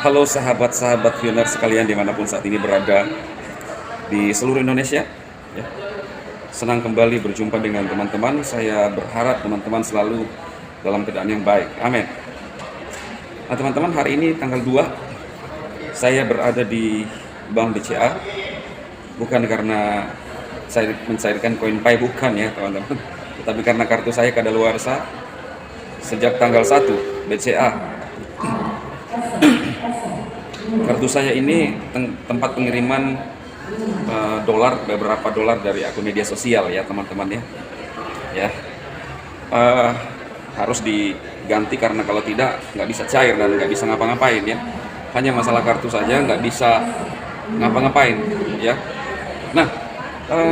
Halo sahabat-sahabat pioner sekalian dimanapun saat ini berada di seluruh Indonesia ya. Senang kembali berjumpa dengan teman-teman. Saya berharap teman-teman selalu dalam keadaan yang baik. Amin. Nah teman-teman, hari ini tanggal 2 saya berada di Bank BCA. Bukan karena saya mencairkan koin Pi, bukan ya teman-teman, tetapi karena kartu saya kadaluarsa sejak tanggal 1 BCA. Kartu saya ini tempat pengiriman dolar, beberapa dolar dari akun media sosial ya teman-teman ya. Harus diganti karena kalau tidak nggak bisa cair dan nggak bisa ngapa-ngapain ya. Hanya masalah kartu saja, nggak bisa ngapa-ngapain ya. Nah,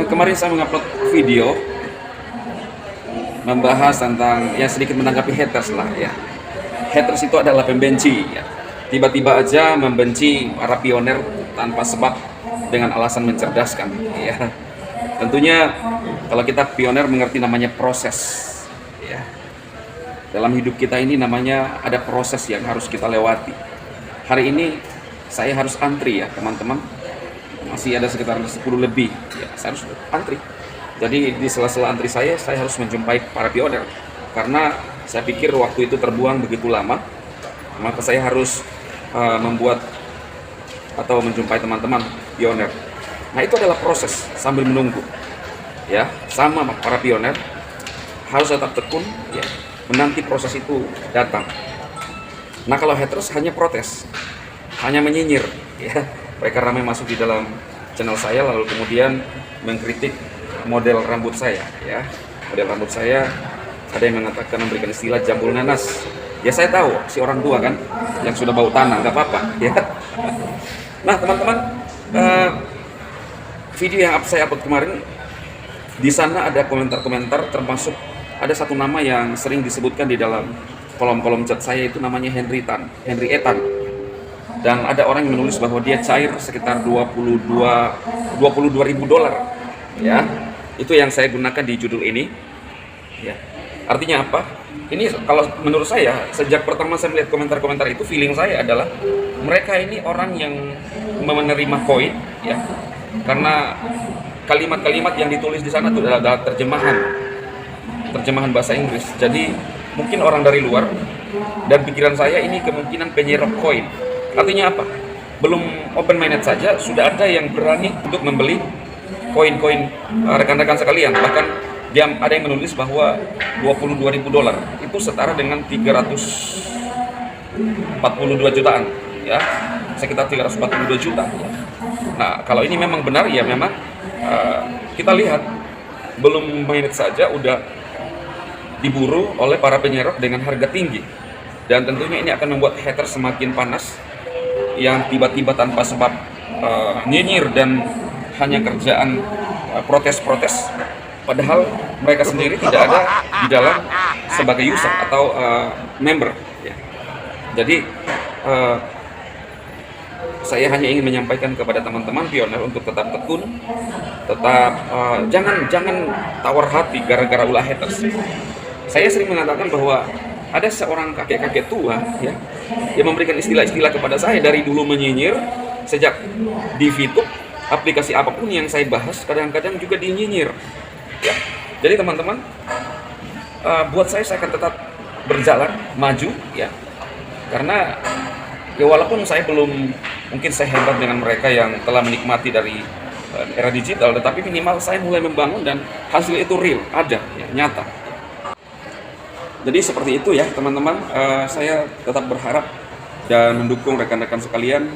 kemarin saya mengupload video membahas tentang ya, sedikit menanggapi haters lah ya. Haters itu adalah pembenci ya. Tiba-tiba aja membenci para pioner tanpa sebab dengan alasan mencerdaskan ya. Tentunya kalau kita pioner mengerti namanya proses ya. Dalam hidup kita ini namanya ada proses yang harus kita lewati. Hari ini saya harus antri ya teman-teman. Masih ada sekitar 10 lebih ya, saya harus antri. Jadi di sela-sela antri saya harus menjumpai para pioner karena saya pikir waktu itu terbuang begitu lama, maka saya harus membuat atau menjumpai teman-teman pioner. Nah itu adalah proses sambil menunggu ya, sama para pioner harus tetap tekun ya, menanti proses itu datang. Nah kalau haters hanya protes, hanya menyinyir ya. Mereka ramai masuk di dalam channel saya lalu kemudian mengkritik model rambut saya ya. Model rambut saya ada yang mengatakan, memberikan istilah jambul nanas. Ya saya tahu si orang tua kan yang sudah bau tanah, nggak apa-apa ya. Nah teman-teman, video yang saya upload kemarin, di sana ada komentar-komentar, termasuk ada satu nama yang sering disebutkan di dalam kolom-kolom chat saya, itu namanya Henry Etan. Dan ada orang yang menulis bahwa dia cair sekitar 22.000 dolar ya. Itu yang saya gunakan di judul ini ya. Artinya apa? Ini kalau menurut saya, sejak pertama saya melihat komentar-komentar itu, feeling saya adalah mereka ini orang yang menerima koin ya, karena kalimat-kalimat yang ditulis di sana itu adalah terjemahan bahasa Inggris. Jadi mungkin orang dari luar, dan pikiran saya ini kemungkinan penyerap koin. Artinya apa? Belum open minded saja sudah ada yang berani untuk membeli koin-koin rekan-rekan sekalian. Bahkan dia ada yang menulis bahwa 22.000 dolar itu setara dengan 342 jutaan ya, sekitar 342 juta ya. Nah kalau ini memang benar ya, memang kita lihat belum minded saja udah diburu oleh para penyerap dengan harga tinggi, dan tentunya ini akan membuat hater semakin panas yang tiba-tiba tanpa sebab nyinyir dan hanya kerjaan protes-protes, padahal mereka sendiri tidak ada di dalam sebagai user atau member ya. Jadi saya hanya ingin menyampaikan kepada teman-teman pioner untuk tetap tekun, tetap jangan tawar hati gara-gara ulah haters. Saya sering mengatakan bahwa ada seorang kakek-kakek tua ya, yang memberikan istilah-istilah kepada saya dari dulu menyinyir. Sejak di VTube, aplikasi apapun yang saya bahas kadang-kadang juga dinyinyir ya. Jadi teman-teman, buat saya akan tetap berjalan maju ya, karena ya walaupun saya belum, mungkin saya hebat dengan mereka yang telah menikmati dari era digital, tetapi minimal saya mulai membangun dan hasil itu real, ada ya, nyata. Jadi seperti itu ya teman-teman, saya tetap berharap dan mendukung rekan-rekan sekalian.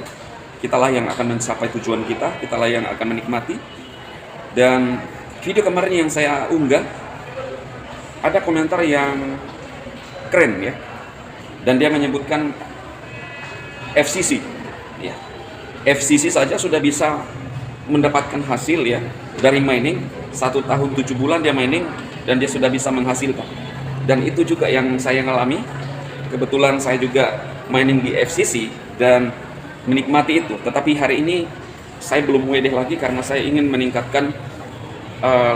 Kitalah yang akan mencapai tujuan kita, kitalah yang akan menikmati. Dan video kemarin yang saya unggah, ada komentar yang keren ya, dan dia menyebutkan FCC ya. FCC saja sudah bisa mendapatkan hasil ya dari mining, 1 tahun 7 bulan dia mining dan dia sudah bisa menghasilkan. Dan itu juga yang saya alami. Kebetulan saya juga mining di FCC dan menikmati itu. Tetapi hari ini saya belum wedeh lagi karena saya ingin meningkatkan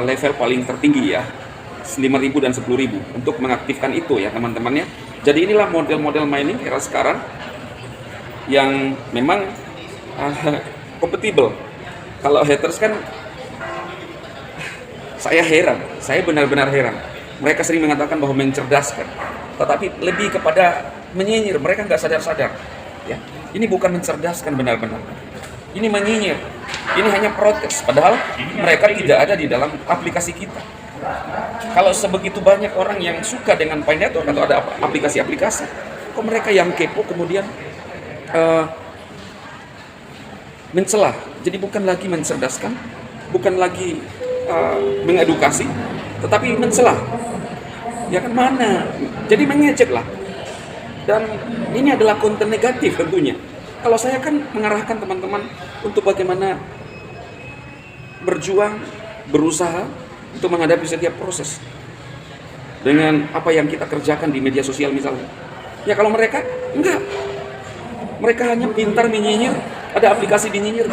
level paling tertinggi ya, 5.000 dan 10.000 untuk mengaktifkan itu ya teman-teman ya. Jadi inilah model-model mining era sekarang yang memang kompatibel. Kalau haters kan saya heran, saya benar-benar heran. Mereka sering mengatakan bahwa mencerdaskan, tetapi lebih kepada menyinyir. Mereka nggak sadar-sadar. Ya, ini bukan mencerdaskan benar-benar. Ini menyinyir. Ini hanya protes. Padahal mereka tidak ada di dalam aplikasi kita. Kalau sebegitu banyak orang yang suka dengan Pi Network atau ada aplikasi-aplikasi, kok mereka yang kepo kemudian mencela? Jadi bukan lagi mencerdaskan, bukan lagi mengedukasi, tetapi mencela. Ya kan, mana? Jadi mengejek lah. Dan ini adalah konten negatif tentunya. Kalau saya kan mengarahkan teman-teman untuk bagaimana berjuang, berusaha untuk menghadapi setiap proses dengan apa yang kita kerjakan di media sosial misalnya. Ya kalau mereka enggak, mereka hanya pintar menyinyir, ada aplikasi menyinyir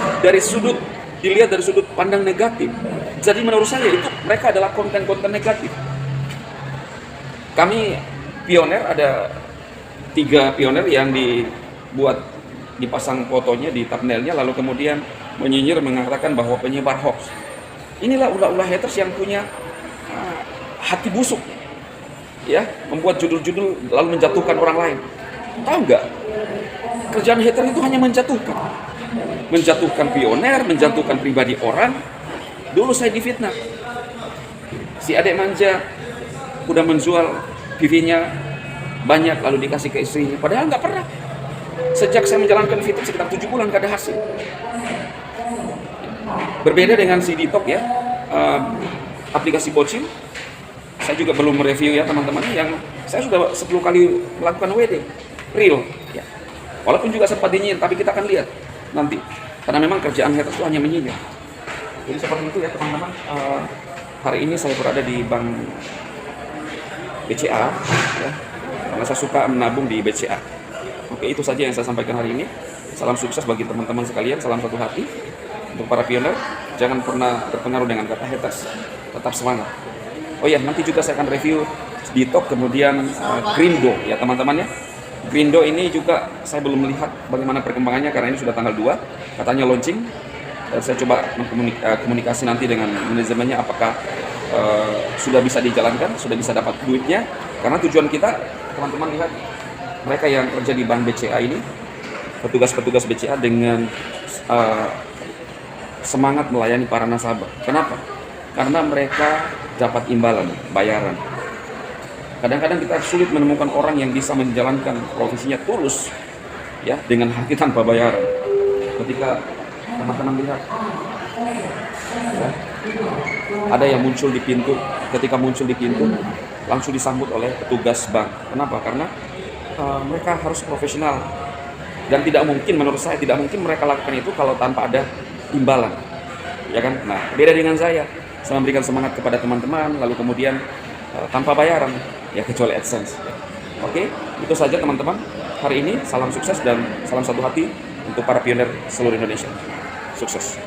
dilihat dari sudut pandang negatif. Jadi menurut saya itu mereka adalah konten-konten negatif. Kami pioner, ada 3 pioner yang dipasang fotonya di thumbnailnya, lalu kemudian menyinyir mengatakan bahwa penyebar hoax. Inilah ulah-ulah haters yang punya hati busuk, ya, membuat judul-judul lalu menjatuhkan orang lain. Tahu nggak? Kerjaan hater itu hanya menjatuhkan pioner, menjatuhkan pribadi orang. Dulu saya difitnah, si adek manja udah menjual PV-nya banyak lalu dikasih ke istrinya, padahal nggak pernah. Sejak saya menjalankan fitur sekitar 7 bulan nggak ada hasil. Berbeda dengan si Ditok ya, aplikasi bocil, saya juga belum mereview ya teman-teman, yang saya sudah 10 kali melakukan WD real ya. Walaupun juga sempat dinyinyir, tapi kita akan lihat nanti, karena memang kerjaan haters itu hanya menyinyir. Jadi seperti itu ya teman-teman. Hari ini saya berada di Bank BCA ya, karena saya suka menabung di BCA. Oke, itu saja yang saya sampaikan hari ini. Salam sukses bagi teman-teman sekalian, salam satu hati. Untuk para pioner, jangan pernah terpengaruh dengan kata haters, tetap semangat. Oh ya, nanti juga saya akan review Ditok, kemudian Grindo ya teman-teman ya. Grindo ini juga saya belum melihat bagaimana perkembangannya karena ini sudah tanggal 2, katanya launching. Dan saya coba komunikasi nanti dengan manajemennya apakah sudah bisa dijalankan, sudah bisa dapat duitnya. Karena tujuan kita, teman-teman lihat, mereka yang kerja di Bank BCA ini, petugas-petugas BCA dengan semangat melayani para nasabah. Kenapa? Karena mereka dapat imbalan, bayaran. Kadang-kadang kita sulit menemukan orang yang bisa menjalankan profesinya tulus, ya, dengan hati tanpa bayaran. Ketika teman-teman lihat, ya, ada yang muncul di pintu, ketika muncul di pintu, langsung disambut oleh petugas bank. Kenapa? Karena mereka harus profesional. Dan tidak mungkin, menurut saya, tidak mungkin mereka lakukan itu kalau tanpa ada imbalan, ya kan? Nah, beda dengan saya memberikan semangat kepada teman-teman, lalu kemudian tanpa bayaran, ya kecuali AdSense. Oke, itu saja teman-teman. Hari ini salam sukses dan salam satu hati untuk para pioner seluruh Indonesia. Sukses.